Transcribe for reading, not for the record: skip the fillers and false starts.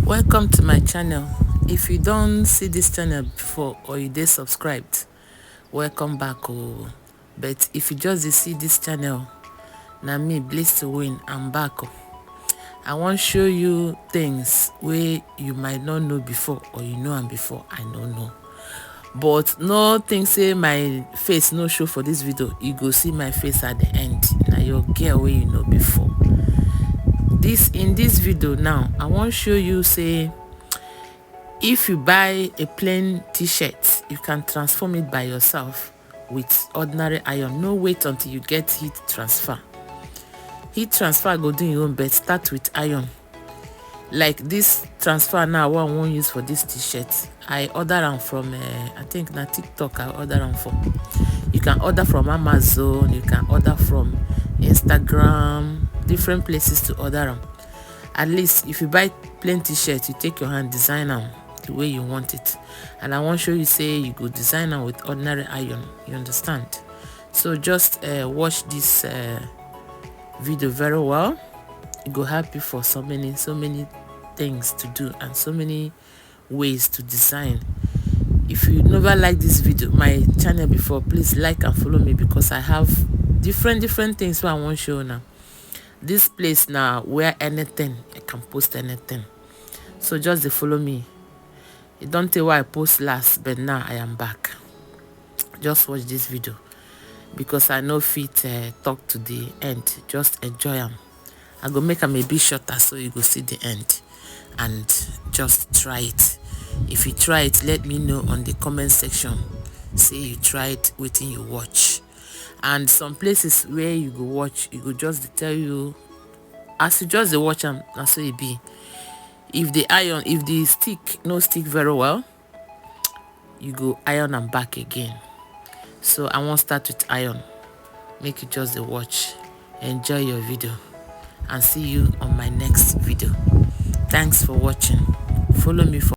Welcome to my channel. If you don't see this channel before or you dey subscribed, welcome back. But if you just see this channel, na me Bliss to win, I'm back. I want show you things where you might not know before, or you know and before I don't know. But no think say my face no show for this video. You go see my face at the end. Now your girl where you know before. In this video now, I want show you say if you buy a plain t-shirt, you can transform it by yourself with ordinary iron. No wait until you get heat transfer. Heat transfer go do your own, but start with iron. Like this transfer now, what I won't use for this t-shirt, I order them from I think na TikTok. I order them from. You can order from Amazon, you can order from Instagram, different places to order them. At least if you buy plain t-shirt, you take your hand, design them the way you want it. And I want to show you say you go design them with ordinary iron. You understand? So just watch this video very well. It go help you for so many things to do and so many ways to design. If you never like this video, my channel before, please like and follow me, because I have different things I want to show now. This place now where anything I can post anything, so just they follow me. It don't tell why I post last, but now I am back. Just watch this video, because I know fit talk to the end. Just enjoy them. I go make them a bit shorter so you go see the end, and just try it. If you try it, let me know on the comment section. Say you tried waiting you watch. And some places where you go watch, you go just tell you as you just watch them, that's so it be. If the iron, if the stick no stick very well, you go iron them back again. So I won't start with iron. Make you just the watch. Enjoy your video, and see you on my next video. Thanks for watching. Follow me for